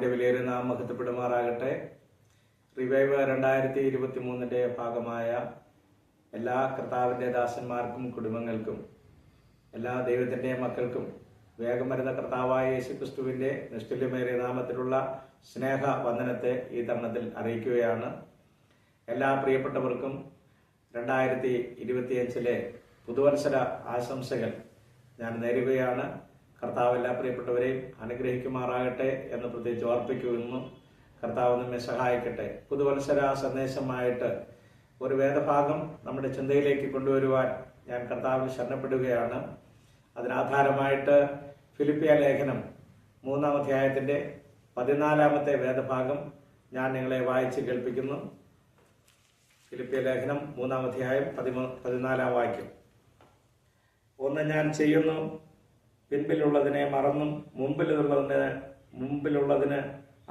കർത്താവിൻ്റെ വിലയേറിയ നാമം മഹത്വപ്പെടുമാറാകട്ടെ. റിവൈവ് 2023 ഭാഗമായ എല്ലാ കർത്താവിൻ്റെ ദാസന്മാർക്കും കുടുംബങ്ങൾക്കും എല്ലാ ദൈവത്തിൻ്റെ മക്കൾക്കും വേഗം വരുന്ന കർത്താവായ യേശുക്രിസ്തുവിൻ്റെ നിഷ്ഠല്യമേറിയ നാമത്തിലുള്ള സ്നേഹ വന്ദനത്തെ ഈ തരുണത്തിൽ അറിയിക്കുകയാണ്. എല്ലാ പ്രിയപ്പെട്ടവർക്കും 2025 പുതുവത്സര ആശംസകൾ ഞാൻ നേരുകയാണ്. കർത്താവ് എല്ലാ പ്രിയപ്പെട്ടവരെയും അനുഗ്രഹിക്കുമാറാകട്ടെ എന്ന് പ്രത്യേകിച്ച് ഓർപ്പിക്കുന്നു. കർത്താവ് നമ്മെ സഹായിക്കട്ടെ. പുതുവത്സര സന്ദേശമായിട്ട് ഒരു വേദഭാഗം നമ്മുടെ ചിന്തയിലേക്ക് കൊണ്ടുവരുവാൻ ഞാൻ കർത്താവിൽ ശരണപ്പെടുകയാണ്. അതിനാധാരമായിട്ട് ഫിലിപ്പിയ ലേഖനം 3-ാം അധ്യായത്തിൻ്റെ 14-ാമത്തെ വേദഭാഗം ഞാൻ നിങ്ങളെ വായിച്ച് കേൾപ്പിക്കുന്നു. ഫിലിപ്പിയ ലേഖനം 3-ാം അധ്യായം 14-ാം വാക്യം. ഒന്ന് ഞാൻ ചെയ്യുന്നു, പിൻപിലുള്ളതിനെ മറന്നും മുമ്പിലുള്ളതിന്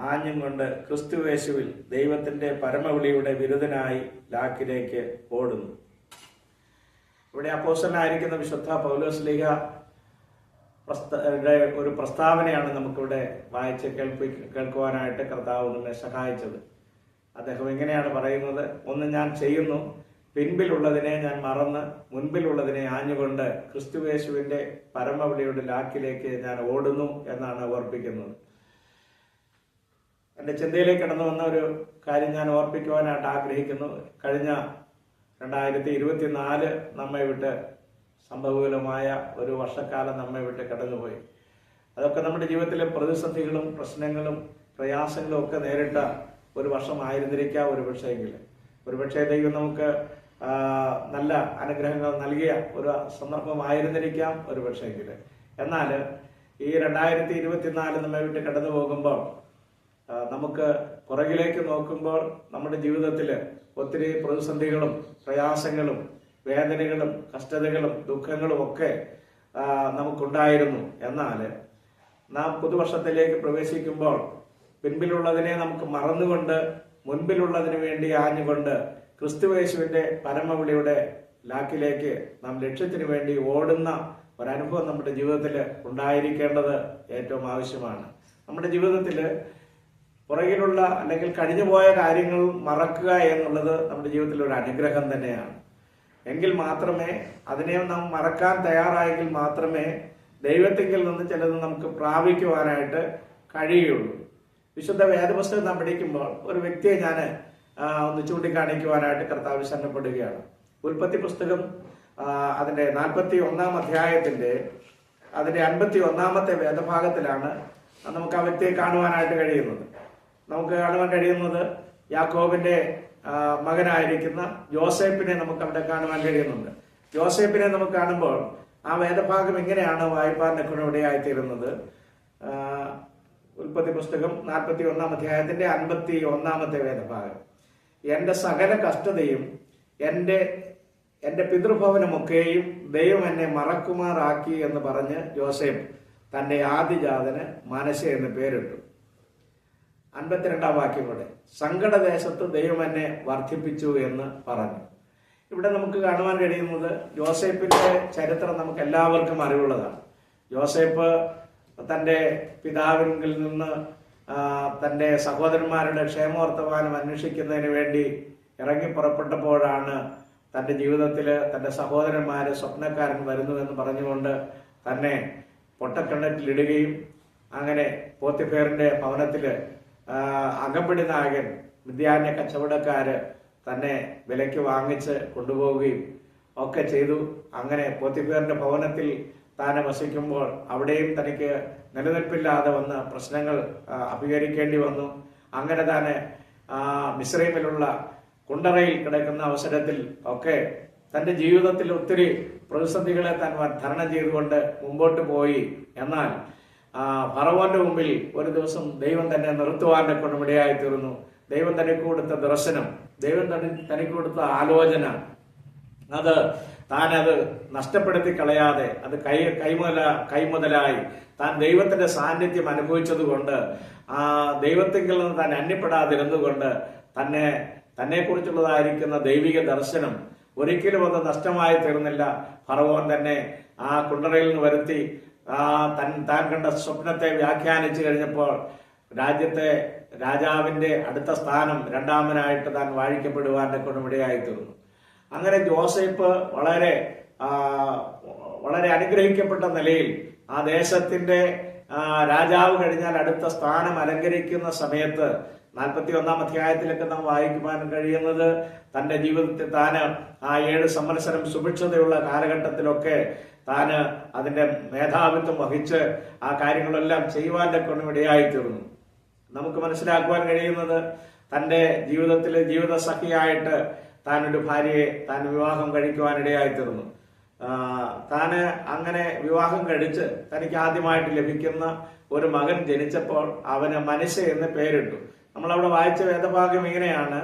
ആഞ്ഞും കൊണ്ട് ക്രിസ്തുവേശുവിൽ ദൈവത്തിന്റെ പരമവിളിയുടെ വിരുദ്ധനായി ലാക്കിലേക്ക് ഓടുന്നു. ഇവിടെ അപ്പോസ്തലനായിരിക്കുന്ന വിശുദ്ധ പൗലോസ് ലീഗ ഒരു പ്രസ്താവനയാണ് നമുക്കിവിടെ വായിച്ച് കേൾക്കുവാനായിട്ട് കർത്താവ് നമ്മെ സഹായിച്ചത്. അദ്ദേഹം ഇങ്ങനെയാണ് പറയുന്നത്: ഒന്ന് ഞാൻ ചെയ്യുന്നു, പിൻപിലുള്ളതിനെ ഞാൻ മറന്ന് മുൻപിലുള്ളതിനെ ആഞ്ഞുകൊണ്ട് ക്രിസ്തുവേശുവിന്റെ പരമവിളിയുടെ ലാക്കിലേക്ക് ഞാൻ ഓടുന്നു എന്നാണ് ഓർപ്പിക്കുന്നത്. എൻ്റെ ചിന്തയിലേക്ക് കടന്നു വന്ന ഒരു കാര്യം ഞാൻ ഓർപ്പിക്കുവാനായിട്ട് ആഗ്രഹിക്കുന്നു. കഴിഞ്ഞ 2024 നമ്മെ വിട്ട് സംഭവകുലമായ ഒരു വർഷക്കാലം നമ്മെ വിട്ട് കടന്നുപോയി. അതൊക്കെ നമ്മുടെ ജീവിതത്തിലെ പ്രതിസന്ധികളും പ്രശ്നങ്ങളും പ്രയാസങ്ങളും ഒക്കെ നേരിട്ട ഒരു വർഷമായിരുന്നിരിക്കാം. ഒരുപക്ഷെ ദൈവം നമുക്ക് നല്ല അനുഗ്രഹങ്ങൾ നൽകിയ ഒരു സന്ദർഭമായിരുന്നിരിക്കാം ഒരുപക്ഷെങ്കിൽ. എന്നാൽ ഈ 2024 നമ്മെ വിട്ട് കടന്നു പോകുമ്പോൾ നമുക്ക് പുറകിലേക്ക് നോക്കുമ്പോൾ നമ്മുടെ ജീവിതത്തിൽ ഒത്തിരി പ്രതിസന്ധികളും പ്രയാസങ്ങളും വേദനകളും കഷ്ടതകളും ദുഃഖങ്ങളും ഒക്കെ നമുക്കുണ്ടായിരുന്നു. എന്നാൽ നാം പുതുവർഷത്തിലേക്ക് പ്രവേശിക്കുമ്പോൾ പിൻപിലുള്ളതിനെ നമുക്ക് മറന്നുകൊണ്ട് മുൻപിലുള്ളതിന് വേണ്ടി ആഞ്ഞുകൊണ്ട് ക്രിസ്തുവേശുവിന്റെ പരമവിളിയുടെ ലാക്കിലേക്ക് നാം ലക്ഷ്യത്തിന് വേണ്ടി ഓടുന്ന ഒരനുഭവം നമ്മുടെ ജീവിതത്തിൽ ഉണ്ടായിരിക്കേണ്ടത് ഏറ്റവും ആവശ്യമാണ്. നമ്മുടെ ജീവിതത്തിൽ പുറകിലുള്ള അല്ലെങ്കിൽ കഴിഞ്ഞുപോയ കാര്യങ്ങൾ മറക്കുക എന്നുള്ളത് നമ്മുടെ ജീവിതത്തിൽ ഒരു അനുഗ്രഹം തന്നെയാണ്. എങ്കിൽ മാത്രമേ അതിനെ നാം മറക്കാൻ തയ്യാറായെങ്കിൽ മാത്രമേ ദൈവത്തിങ്കിൽ നിന്ന് ചിലത് നമുക്ക് പ്രാപിക്കുവാനായിട്ട് കഴിയുള്ളൂ. വിശുദ്ധ വേദപുസ്തകം നാം പഠിക്കുമ്പോൾ ഒരു വ്യക്തിയെ ഞാൻ ഒന്ന് ചൂണ്ടിക്കാണിക്കുവാനായിട്ട് കർത്താവ് ശരണപ്പെടുകയാണ്. ഉൽപ്പത്തി പുസ്തകം അതിന്റെ 41-ാം അധ്യായത്തിന്റെ അതിന്റെ 51-ാമത്തെ വേദഭാഗത്തിലാണ് നമുക്ക് ആ വ്യക്തിയെ കാണുവാനായിട്ട് കഴിയുന്നത്. നമുക്ക് കാണുവാൻ കഴിയുന്നത് യാക്കോബിന്റെ മകനായിരിക്കുന്ന യോസേപ്പിനെ നമുക്ക് അവിടെ കാണുവാൻ കഴിയുന്നുണ്ട്. യോസേപ്പിനെ നമുക്ക് കാണുമ്പോൾ ആ വേദഭാഗം എങ്ങനെയാണ് വായിപ്പാൻ ഇടയായിത്തീരുന്നത്? ഉൽപ്പത്തി പുസ്തകം 41-ാം അധ്യായത്തിന്റെ 51-ാമത്തെ വേദഭാഗം. എന്റെ സകല കഷ്ടതയും എന്റെ പിതൃഭവനമൊക്കെയും ദൈവം എന്നെ മറക്കുമാറാക്കി എന്ന് പറഞ്ഞ് യോസേഫ് തന്റെ ആദിജാതന് മനശ്ശെ എന്ന് പേരിട്ടു. 52-ാം വാക്യം കൂടെ, സങ്കടദേശത്ത് ദൈവം എന്നെ വർദ്ധിപ്പിച്ചു എന്ന് പറഞ്ഞു. ഇവിടെ നമുക്ക് കാണുവാൻ കഴിയുന്നത് യോസേപ്പിന്റെ ചരിത്രം നമുക്ക് എല്ലാവർക്കും അറിവുള്ളതാണ്. യോസേപ്പ് തന്റെ പിതാവിൽ നിന്ന് തന്റെ സഹോദരന്മാരുടെ ക്ഷേമവർത്തമാനം അന്വേഷിക്കുന്നതിന് വേണ്ടി ഇറങ്ങി പുറപ്പെട്ടപ്പോഴാണ് തന്റെ ജീവിതത്തിൽ തന്റെ സഹോദരന്മാര് സ്വപ്നക്കാരൻ വരുന്നുവെന്ന് പറഞ്ഞുകൊണ്ട് തന്നെ പൊട്ടക്കിണറ്റിലിടുകയും അങ്ങനെ പോത്തിഫേറിന്റെ ഭവനത്തില് അകമ്പടി നായകൻ മിദ്യാന്യ കച്ചവടക്കാര് തന്നെ വിലയ്ക്ക് വാങ്ങിച്ച് കൊണ്ടുപോവുകയും ഒക്കെ ചെയ്തു. അങ്ങനെ പോത്തിഫേറിന്റെ ഭവനത്തിൽ താൻ വസിക്കുമ്പോൾ അവിടെയും തനിക്ക് നിലനിൽപ്പില്ലാതെ വന്ന് പ്രശ്നങ്ങൾ അഭിമുഖീകരിക്കേണ്ടി വന്നു. അങ്ങനെ തന്നെ മിസ്രൈമിലുള്ള കുണ്ടറയിൽ കിടക്കുന്ന അവസരത്തിൽ ഒക്കെ തന്റെ ജീവിതത്തിൽ ഒത്തിരി പ്രതിസന്ധികളെ താൻ തരണം ചെയ്തുകൊണ്ട് മുമ്പോട്ട് പോയി. എന്നാൽ ഫറവോന്റെ മുമ്പിൽ ഒരു ദിവസം ദൈവം തന്നെ നിർത്തുവാൻ കൊണ്ടുമിടയായി തീർന്നു. ദൈവം തനിക്ക് കൊടുത്ത ദർശനം, ദൈവം തനിക്ക് കൊടുത്ത ആലോചന, താനത് നഷ്ടപ്പെടുത്തി കളയാതെ അത് കൈമുതലായി താൻ ദൈവത്തിന്റെ സാന്നിധ്യം അനുഭവിച്ചത് കൊണ്ട് ആ ദൈവത്തിങ്കിൽ നിന്ന് താൻ അന്യപ്പെടാതിരുന്നുകൊണ്ട് തന്നെ കുറിച്ചുള്ളതായിരിക്കുന്ന ദൈവിക ദർശനം ഒരിക്കലും അത് നഷ്ടമായി തീർന്നില്ല. ഫറവോൻ തന്നെ ആ കുണ്ടറയിൽ നിന്ന് വരുത്തി താൻ കണ്ട സ്വപ്നത്തെ വ്യാഖ്യാനിച്ചു കഴിഞ്ഞപ്പോൾ രാജ്യത്തെ രാജാവിന്റെ അടുത്ത സ്ഥാനം രണ്ടാമനായിട്ട് താൻ വാഴിക്കപ്പെടുവാന്റെ കൊണ്ടിടയായി തീർന്നു. അങ്ങനെ ജോസഫ് വളരെ അനുഗ്രഹിക്കപ്പെട്ട നിലയിൽ ആ ദേശത്തിന്റെ രാജാവ് കഴിഞ്ഞാൽ അടുത്ത സ്ഥാനം അലങ്കരിക്കുന്ന സമയത്ത് 41 അധ്യായത്തിലൊക്കെ നാം വായിക്കുവാൻ കഴിയുന്നത് തന്റെ ജീവിതത്തിൽ താന് ആ 7 സംവത്സരം സുഭിക്ഷതയുള്ള കാലഘട്ടത്തിലൊക്കെ താന് അതിന്റെ മേധാവിത്വം വഹിച്ച് ആ കാര്യങ്ങളെല്ലാം ചെയ്യുവാന്റെ കൊണ്ടിടയായി തീർന്നു. നമുക്ക് മനസ്സിലാക്കുവാൻ കഴിയുന്നത് തന്റെ ജീവിതത്തിലെ ജീവിതസഖിയായിട്ട് താനൊരു ഭാര്യയെ താൻ വിവാഹം കഴിക്കുവാനിടയായി തീർന്നു. താന് അങ്ങനെ വിവാഹം കഴിച്ച് തനിക്ക് ആദ്യമായിട്ട് ലഭിക്കുന്ന ഒരു മകൻ ജനിച്ചപ്പോൾ അവന് മനശ്ശെ എന്ന് പേരിട്ടു. നമ്മളവിടെ വായിച്ച വേദഭാഗം ഇങ്ങനെയാണ്.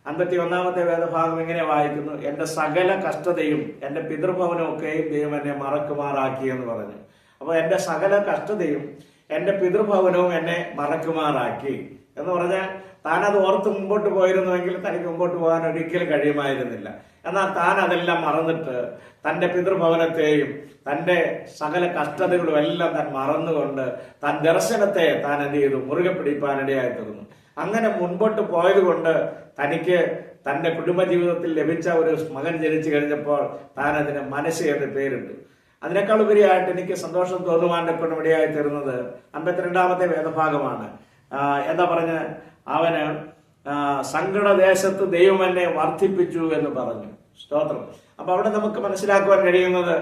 51-ാമത്തെ വേദഭാഗം ഇങ്ങനെ വായിക്കുന്നു: എന്റെ സകല കഷ്ടതയും എന്റെ പിതൃഭവനും ഒക്കെയും ദൈവം എന്നെ മറക്കുമാറാക്കി എന്ന് പറഞ്ഞു. അപ്പൊ എന്റെ സകല കഷ്ടതയും എന്റെ പിതൃഭവനവും എന്നെ മറക്കുമാറാക്കി എന്ന് പറഞ്ഞാൽ താനത് ഓർത്ത് മുമ്പോട്ട് പോയിരുന്നുവെങ്കിൽ തനിക്ക് മുമ്പോട്ട് പോകാൻ ഒരിക്കലും കഴിയുമായിരുന്നില്ല. എന്നാൽ താൻ അതെല്ലാം മറന്നിട്ട് തന്റെ പിതൃഭവനത്തെയും തന്റെ സകല കഷ്ടതകളും എല്ലാം താൻ മറന്നുകൊണ്ട് താൻ ദർശനത്തെ താൻ എന്ത് ചെയ്തു? മുറുകെ പിടിപ്പാനിടയായി തീർന്നു. അങ്ങനെ മുൻപോട്ട് പോയത് കൊണ്ട് തനിക്ക് തന്റെ കുടുംബജീവിതത്തിൽ ലഭിച്ച ഒരു മകൻ ജനിച്ചു കഴിഞ്ഞപ്പോൾ താൻ അതിന് മനശ്ശെ എന്ന് പേരിട്ടു. അതിനേക്കാൾ ഉപരിയായിട്ട് എനിക്ക് സന്തോഷം തോന്നുവാൻ കൊണ്ടിടയായി തീർന്നത് 52-ാമത്തെ വേദഭാഗമാണ്. എന്താ പറഞ്ഞ അവന് സങ്കടദേശത്ത് ദൈവം എന്നെ വർദ്ധിപ്പിച്ചു എന്ന് പറഞ്ഞു. സ്തോത്രം. അപ്പൊ അവിടെ നമുക്ക് മനസ്സിലാക്കുവാൻ കഴിയുന്നത്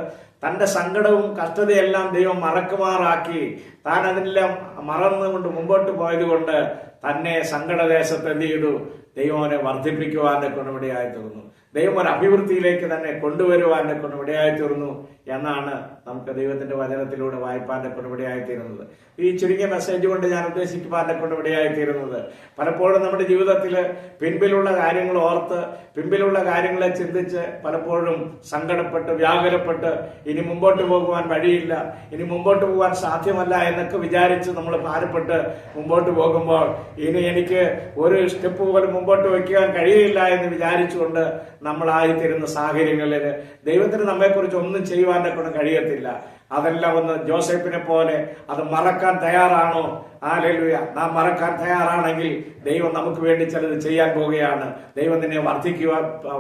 തന്റെ സങ്കടവും കഷ്ടതയെല്ലാം ദൈവം മറക്കുമാറാക്കി താൻ അതിനെല്ലാം മറന്നുകൊണ്ട് മുമ്പോട്ട് പോയത് കൊണ്ട് തന്നെ സങ്കടദേശത്ത് എന്ത് ചെയ്തു? ദൈവം അവനെ വർദ്ധിപ്പിക്കുവാന്റെ കൊണ്ടിടയായി തീർന്നു. ദൈവം ഒരു അഭിവൃദ്ധിയിലേക്ക് തന്നെ കൊണ്ടുവരുവാന്റെ കൊണ്ടിടയായി തീർന്നു എന്നാണ് നമുക്ക് ദൈവത്തിന്റെ വചനത്തിലൂടെ വായിപ്പാന്റെ കൊണ്ടിടയായി തീരുന്നത്. ഈ ചുരുങ്ങിയ മെസ്സേജ് കൊണ്ട് ഞാൻ ഉദ്ദേശിക്കുവാന്റെ കൊണ്ടിടയായി തീരുന്നത്, പലപ്പോഴും നമ്മുടെ ജീവിതത്തിൽ പിൻപിലുള്ള കാര്യങ്ങൾ ഓർത്ത് പിൻപിലുള്ള കാര്യങ്ങളെ ചിന്തിച്ച് പലപ്പോഴും സങ്കടപ്പെട്ട് വ്യാകുലപ്പെട്ട് ഇനി മുമ്പോട്ട് പോകുവാൻ വഴിയില്ല, ഇനി മുമ്പോട്ട് പോകാൻ സാധ്യമല്ല എന്നൊക്കെ വിചാരിച്ച് നമ്മൾ ഭാരപ്പെട്ട് മുമ്പോട്ട് പോകുമ്പോൾ ഇനി എനിക്ക് ഒരു സ്റ്റെപ്പ് പോലും മുമ്പോട്ട് വയ്ക്കുവാൻ കഴിയില്ല എന്ന് വിചാരിച്ചുകൊണ്ട് നമ്മളായിത്തീരുന്ന സാഹചര്യങ്ങളിൽ ദൈവത്തിന് നമ്മെക്കുറിച്ച് ഒന്നും ചെയ്യുവാൻ്റെ കൊണ്ട് കഴിയത്തില്ല. അതെല്ലാം ഒന്ന് ജോസഫിനെ പോലെ അത് മറക്കാൻ തയ്യാറാണോ? ഹല്ലേലൂയ. നാം മറക്കാൻ തയ്യാറാണെങ്കിൽ ദൈവം നമുക്ക് വേണ്ടി ചിലത് ചെയ്യാൻ പോവുകയാണ്. ദൈവം നിന്നെ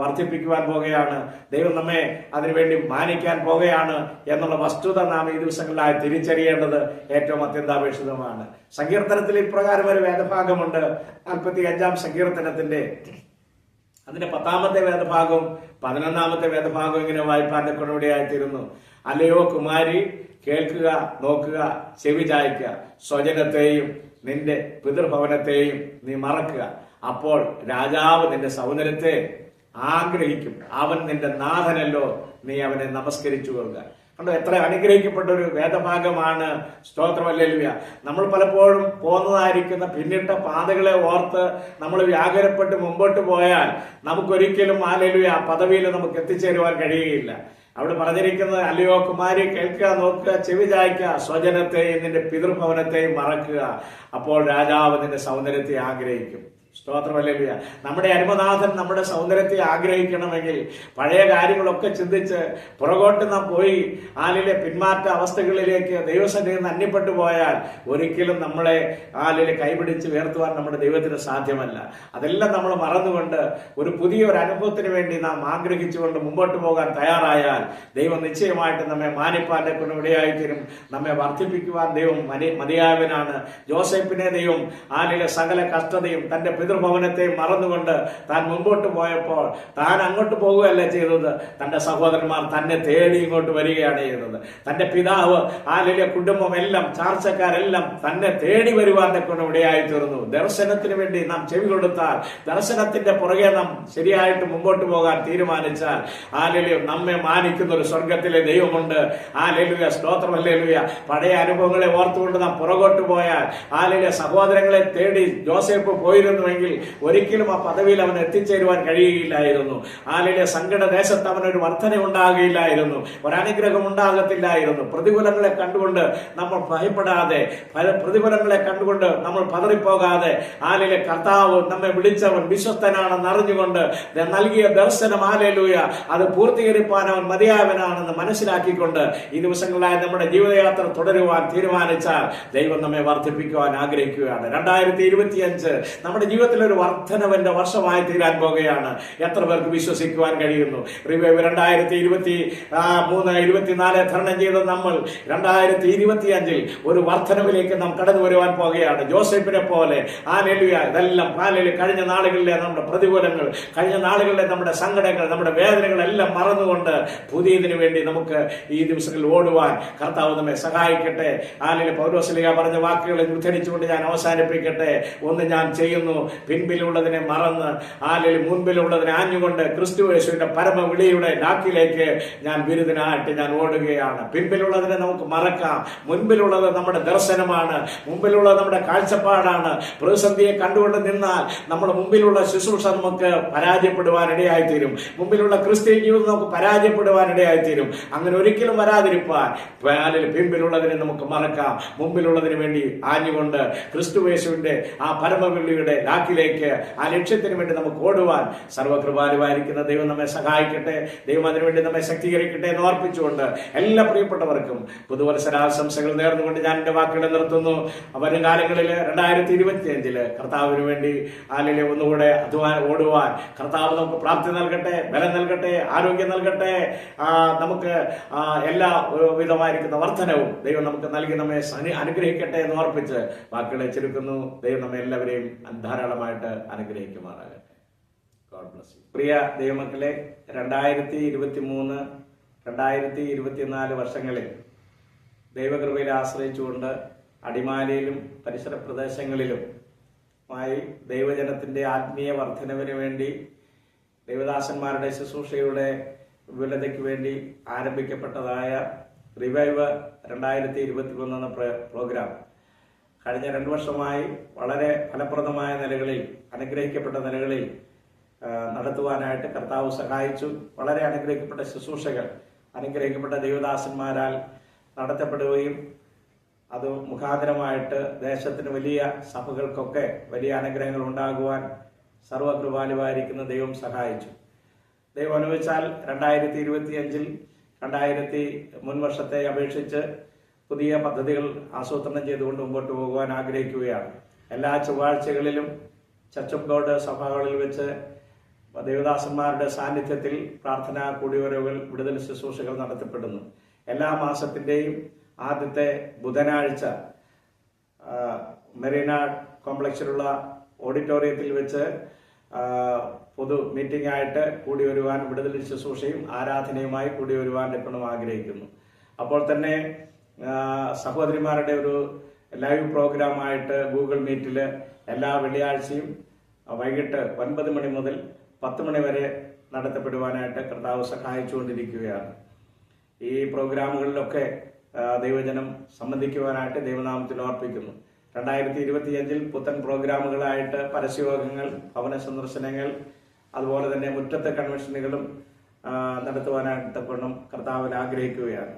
വർദ്ധിപ്പിക്കുവാൻ പോവുകയാണ്. ദൈവം നമ്മെ അതിനുവേണ്ടി മാനിക്കാൻ പോവുകയാണ് എന്നുള്ള വസ്തുത നാം ഈ ദിവസങ്ങളിലായി തിരിച്ചറിയേണ്ടത് ഏറ്റവും അത്യന്താപേക്ഷിതമാണ്. സങ്കീർത്തനത്തിൽ ഇപ്രകാരം ഒരു വേദഭാഗമുണ്ട്. 45-ാം സങ്കീർത്തനത്തിന്റെ അതിന്റെ 10-ാമത്തെ വേദഭാഗവും 11-ാമത്തെ വേദഭാഗവും ഇങ്ങനെ വായിപ്പാന്റെ കൊണ്ടിടയായിത്തീരുന്നു. അല്ലയോ കുമാരി, കേൾക്കുക, നോക്കുക, ചെവി ചായ്ക്കുക. സ്വജനത്തെയും നിന്റെ പിതൃഭവനത്തെയും നീ മറക്കുക. അപ്പോൾ രാജാവ് നിന്റെ സൗന്ദര്യത്തെ ആഗ്രഹിക്കും. അവൻ നിന്റെ നാഥനല്ലോ, നീ അവനെ നമസ്കരിച്ചു കൊള്ളുക. കണ്ടോ, എത്ര അനുഗ്രഹിക്കപ്പെട്ട ഒരു വേദഭാഗമാണ്. സ്തോത്രം. ഹല്ലേലൂയ. നമ്മൾ പലപ്പോഴും പോകുന്നതായിരിക്കുന്ന പിന്നിട്ട പാതകളെ ഓർത്ത് നമ്മൾ വ്യാകുലപ്പെട്ട് മുമ്പോട്ട് പോയാൽ നമുക്കൊരിക്കലും ഹല്ലേലൂയ പദവിയിൽ നമുക്ക് എത്തിച്ചേരുവാൻ കഴിയുകയില്ല. അവിടെ പറഞ്ഞിരിക്കുന്നത്, അല്ലയോ കുമാരി, കേൾക്കുക, നോക്കുക, ചെവി ചായ്ക്കുക. സ്വജനത്തെയും നിന്റെ പിതൃഭവനത്തെയും മറക്കുക. അപ്പോൾ രാജാവ് നിന്റെ സൗന്ദര്യത്തെ ആഗ്രഹിക്കും. സ്തോത്രം. ഹല്ലേലൂയ. നമ്മുടെ അരുമനാഥൻ നമ്മുടെ സൗന്ദര്യത്തെ ആഗ്രഹിക്കണമെങ്കിൽ പഴയ കാര്യങ്ങളൊക്കെ ചിന്തിച്ച് പുറകോട്ട് നാം പോയി ആലിലെ പിന്മാറ്റ അവസ്ഥകളിലേക്ക് ദൈവസന്നിധിയിൽ നിന്ന് അന്യപ്പെട്ടു പോയാൽ ഒരിക്കലും നമ്മളെ ആലിലെ കൈപിടിച്ച് ഉയർത്തുവാൻ നമ്മുടെ ദൈവത്തിന് സാധ്യമല്ല. അതെല്ലാം നമ്മൾ മറന്നുകൊണ്ട് ഒരു പുതിയൊരു അനുഭവത്തിന് വേണ്ടി നാം ആഗ്രഹിച്ചുകൊണ്ട് മുമ്പോട്ട് പോകാൻ തയ്യാറായാൽ ദൈവം നിശ്ചയമായിട്ട് നമ്മെ മാനിപ്പാന്റെ കൊണ്ടിടയായിത്തീരും. നമ്മെ വർദ്ധിപ്പിക്കുവാൻ ദൈവം മതിയായവനാണ്. ജോസഫിനെ ദൈവം ആലിലെ സകല കഷ്ടതയും തന്റെ പിതൃഭവനത്തെ മറന്നുകൊണ്ട് താൻ മുമ്പോട്ട് പോയപ്പോൾ താൻ അങ്ങോട്ട് പോകുകയല്ല ചെയ്തത്, തന്റെ സഹോദരന്മാർ തന്നെ തേടി ഇങ്ങോട്ട് വരികയാണ് ചെയ്തത്. തന്റെ പിതാവ്, ആലിലെ കുടുംബം എല്ലാം, ചാർച്ചക്കാരെല്ലാം തന്നെ തേടി വരുവാൻ കൊണ്ട് ഇടയായി തീർന്നു. ദർശനത്തിന് വേണ്ടി നാം ചെവി കൊടുത്താൽ, ദർശനത്തിന്റെ പുറകെ നാം ശരിയായിട്ട് മുമ്പോട്ട് പോകാൻ തീരുമാനിച്ചാൽ, ആലിലെ നമ്മെ മാനിക്കുന്ന ഒരു സ്വർഗത്തിലെ ദൈവമുണ്ട്. ആലിലുയ. സ്തോത്രം. ഹല്ലേലൂയ. പഴയ അനുഭവങ്ങളെ ഓർത്തുകൊണ്ട് നാം പുറകോട്ട് പോയാൽ, ആലിലെ സഹോദരങ്ങളെ തേടി ജോസഫ് പോയിരുന്നു ചെയ്തിരുന്നുവെങ്കിൽ ഒരിക്കലും ആ പദവിയിൽ അവൻ എത്തിച്ചേരുവാൻ കഴിയുകയില്ലായിരുന്നു. ആലിലെ സങ്കടദേശത്ത് അവനൊരു വർധന ഉണ്ടാകുകയില്ലായിരുന്നു, ഒരനുഗ്രഹം ഉണ്ടാകത്തില്ലായിരുന്നു. പ്രതികൂലങ്ങളെ കണ്ടുകൊണ്ട് നമ്മൾ ഭയപ്പെടാതെ, പ്രതികൂലങ്ങളെ കണ്ടുകൊണ്ട് നമ്മൾ പതറിപ്പോകാതെ, ആലിലെ കർത്താവ് നമ്മെ വിളിച്ചവൻ വിശ്വസ്തനാണെന്ന് അറിഞ്ഞുകൊണ്ട് നൽകിയ ദർശനം ഹല്ലേലൂയ അത് പൂർത്തീകരിപ്പാൻ അവൻ മതിയായവനാണെന്ന് മനസ്സിലാക്കിക്കൊണ്ട് ഈ ദിവസങ്ങളായി നമ്മുടെ ജീവിതയാത്ര തുടരുവാൻ തീരുമാനിച്ചാൽ ദൈവം നമ്മെ വർദ്ധിപ്പിക്കുവാൻ ആഗ്രഹിക്കുകയാണ്. 2025 നമ്മുടെ ജീവിതത്തിൽ ഒരു വർധനവിന്റെ വർഷമായി തീരാൻ പോകുകയാണ്. എത്ര പേർക്ക് വിശ്വസിക്കുവാൻ കഴിയുന്നു? റിവൈവ് 2023-24 തരണം ചെയ്ത നമ്മൾ 2025 ഒരു വർധനവിലേക്ക് നാം കടന്നു വരുവാൻ പോകുകയാണ്. ജോസഫിനെ പോലെ ഹല്ലേലൂയ ഇതെല്ലാം കഴിഞ്ഞ നാളുകളിലെ നമ്മുടെ പ്രതികൂലങ്ങൾ, കഴിഞ്ഞ നാളുകളിലെ നമ്മുടെ സങ്കടങ്ങൾ, നമ്മുടെ വേദനകളെല്ലാം മറന്നുകൊണ്ട് പുതിയതിനു വേണ്ടി നമുക്ക് ഈ ദിവസങ്ങളിൽ ഓടുവാൻ കർത്താവ് നമ്മെ സഹായിക്കട്ടെ. പൗലോസ്ലീഹ പറഞ്ഞ വാക്കുകളെ ഉദ്ധരിച്ചുകൊണ്ട് ഞാൻ അവസാനിപ്പിക്കട്ടെ. ഒന്ന് ഞാൻ ചെയ്യുന്നു, പിൻപിലുള്ളതിനെ മറന്ന് മുൻപിലുള്ളതിനെ ആഞ്ഞുകൊണ്ട് ക്രിസ്തു യേശുവിന്റെ പരമവിളിയുടെ ലാക്കിലേക്ക് ഞാൻ ബിരുദനായിട്ട് ഞാൻ ഓടുകയാണ്. പിൻപിലുള്ളതിനെ നമുക്ക് മറക്കാം, മുൻപിലുള്ളത് നമ്മുടെ ദർശനമാണ്, മുമ്പിലുള്ളത് നമ്മുടെ കാഴ്ചപ്പാടാണ്. പ്രതിസന്ധിയെ കണ്ടുകൊണ്ട് നിന്നാൽ നമ്മുടെ മുമ്പിലുള്ള ശുശ്രൂഷ നമുക്ക് പരാജയപ്പെടുവാൻ ഇടയായിത്തീരും, മുമ്പിലുള്ള ക്രിസ്ത്യൻ ജീവിതം നമുക്ക് പരാജയപ്പെടുവാൻ ഇടയായിത്തീരും. അങ്ങനെ ഒരിക്കലും വരാതിരിപ്പാൻ പിൻപിലുള്ളതിനെ നമുക്ക് മറക്കാം, മുമ്പിലുള്ളതിന് വേണ്ടി ആഞ്ഞുകൊണ്ട് ക്രിസ്തുയേശുവിന്റെ ആ പരമവിളിയുടെ ലാക്കിലേക്ക്, ആ ലക്ഷ്യത്തിന് വേണ്ടി നമുക്ക് ഓടുവാൻ സർവകൃപാലുവായിരിക്കുന്ന ദൈവം നമ്മെ സഹായിക്കട്ടെ. ദൈവം അതിനുവേണ്ടി നമ്മെ ശക്തീകരിക്കട്ടെ എന്ന് ഓർപ്പിച്ചുകൊണ്ട് എല്ലാ പ്രിയപ്പെട്ടവർക്കും പുതുവത്സരാശംസകൾ നേർന്നുകൊണ്ട് ഞാൻ എന്റെ വാക്കുകളെ നിർത്തുന്നു. വരും കാലങ്ങളിൽ 2025 കർത്താവിന് വേണ്ടി ഒന്നുകൂടെ ഓടുവാൻ കർത്താവ് നമുക്ക് പ്രാപ്തി നൽകട്ടെ, ബലം നൽകട്ടെ, ആരോഗ്യം നൽകട്ടെ. നമുക്ക് എല്ലാ വിധമായിരിക്കുന്ന വർധനവും ദൈവം നമുക്ക് നൽകി നമ്മെ അനുഗ്രഹിക്കട്ടെ എന്ന് ഓർപ്പിച്ച് വാക്കുകളെ ചുരുക്കുന്നു. ദൈവം നമ്മെ എല്ലാവരെയും ധാരാളമായിട്ട് അനുഗ്രഹിക്കുമാറാകട്ടെ. God bless you. പ്രിയ ദൈവമക്കളെ, 2023-2024 വർഷങ്ങളിൽ ദൈവകൃപയിൽ ആശ്രയിച്ചുകൊണ്ട് അടിമാലിയിലും പരിസര പ്രദേശങ്ങളിലും ദൈവജനത്തിന്റെ ആത്മീയ വർധനവിന് വേണ്ടി ദൈവദാസന്മാരുടെ ശുശ്രൂഷയുടെ വിപുലതയ്ക്ക് വേണ്ടി ആരംഭിക്കപ്പെട്ടതായ റിവൈവ് 2023 എന്ന പ്രോഗ്രാം കഴിഞ്ഞ 2 വർഷമായി വളരെ ഫലപ്രദമായ നിലകളിൽ, അനുഗ്രഹിക്കപ്പെട്ട നിലകളിൽ നടത്തുവാനായിട്ട് കർത്താവ് സഹായിച്ചു. വളരെ അനുഗ്രഹിക്കപ്പെട്ട ശുശ്രൂഷകൾ അനുഗ്രഹിക്കപ്പെട്ട ദൈവദാസന്മാരാൽ നടത്തപ്പെടുകയും അത് മുഖാന്തരമായിട്ട് ദേശത്തിന് വലിയ സഭകൾക്കൊക്കെ വലിയ അനുഗ്രഹങ്ങൾ ഉണ്ടാകുവാൻ സർവകൃപാലുവായിരിക്കുന്ന ദൈവം സഹായിച്ചു. ദൈവം അനുവദിച്ചാൽ 2025 മുൻ വർഷത്തെ അപേക്ഷിച്ച് പുതിയ പദ്ധതികൾ ആസൂത്രണം ചെയ്തുകൊണ്ട് മുമ്പോട്ട് പോകുവാൻ ആഗ്രഹിക്കുകയാണ്. എല്ലാ ചൊവ്വാഴ്ചകളിലും ചർച്ച് ഓഫ് ഗോഡ് സഭകളിൽ വെച്ച് ദേവദാസന്മാരുടെ സാന്നിധ്യത്തിൽ പ്രാർത്ഥനാ കൂടിവരവുകൾ, വിടുതൽ ശുശ്രൂഷകൾ നടത്തപ്പെടുന്നു. എല്ലാ മാസത്തിന്റെയും ആദ്യത്തെ ബുധനാഴ്ച മെറീന കോംപ്ലക്സിലുള്ള ഓഡിറ്റോറിയത്തിൽ വെച്ച് പൊതു മീറ്റിംഗ് ആയിട്ട് കൂടി വരുവാൻ, വിടുതൽ ശുശ്രൂഷയും ആരാധനയുമായി കൂടി വരുവാൻ എപ്പോഴും ആഗ്രഹിക്കുന്നു. അപ്പോൾ തന്നെ സഹോദരിമാരുടെ ഒരു ലൈവ് പ്രോഗ്രാമായിട്ട് ഗൂഗിൾ മീറ്റിൽ എല്ലാ വെള്ളിയാഴ്ചയും വൈകിട്ട് 9 മണി മുതൽ 10 മണി വരെ നടത്തപ്പെടുവാനായിട്ട് കർത്താവ് സഹായിച്ചുകൊണ്ടിരിക്കുകയാണ്. ഈ പ്രോഗ്രാമുകളിലൊക്കെ ദൈവജനം സംബന്ധിക്കുവാനായിട്ട് ദൈവനാമത്തിൽ ഓർപ്പിക്കുന്നു. 2025 പുത്തൻ പ്രോഗ്രാമുകളായിട്ട് പരസ്യയോഗങ്ങൾ, ഭവന സന്ദർശനങ്ങൾ, അതുപോലെ തന്നെ മുറ്റത്തെ കൺവെൻഷനുകളും നടത്തുവാനായിട്ട് കൊണ്ടും കർത്താവിൽ ആഗ്രഹിക്കുകയാണ്.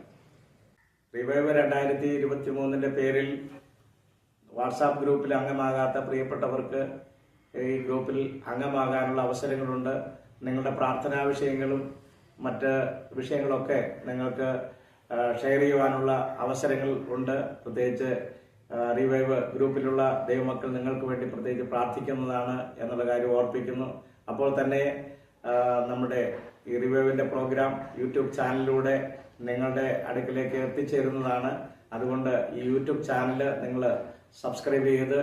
റിവൈവ് 2023 പേരിൽ വാട്സാപ്പ് ഗ്രൂപ്പിൽ അംഗമാകാത്ത പ്രിയപ്പെട്ടവർക്ക് ഈ ഗ്രൂപ്പിൽ അംഗമാകാനുള്ള അവസരങ്ങളുണ്ട്. നിങ്ങളുടെ പ്രാർത്ഥനാ വിഷയങ്ങളും മറ്റ് വിഷയങ്ങളൊക്കെ നിങ്ങൾക്ക് ഷെയർ ചെയ്യുവാനുള്ള അവസരങ്ങൾ ഉണ്ട്. പ്രത്യേകിച്ച് റിവൈവ് ഗ്രൂപ്പിലുള്ള ദൈവമക്കൾ നിങ്ങൾക്ക് വേണ്ടി പ്രത്യേകിച്ച് പ്രാർത്ഥിക്കുന്നതാണ് എന്നുള്ള കാര്യം ഓർപ്പിക്കുന്നു. അപ്പോൾ തന്നെ നമ്മുടെ ഈ റിവൈവിന്റെ പ്രോഗ്രാം യൂട്യൂബ് ചാനലിലൂടെ നിങ്ങളുടെ അടുക്കിലേക്ക് എത്തിച്ചേരുന്നതാണ്. അതുകൊണ്ട് ഈ യൂട്യൂബ് ചാനൽ നിങ്ങൾ സബ്സ്ക്രൈബ് ചെയ്ത്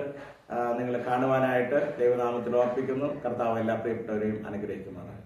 നിങ്ങൾ കാണുവാനായിട്ട് ദൈവനാമത്തിൽ ഓർപ്പിക്കുന്നു. കർത്താവ് എല്ലാ പ്രിയപ്പെട്ടവരെയും അനുഗ്രഹിക്കുന്നതാണ്.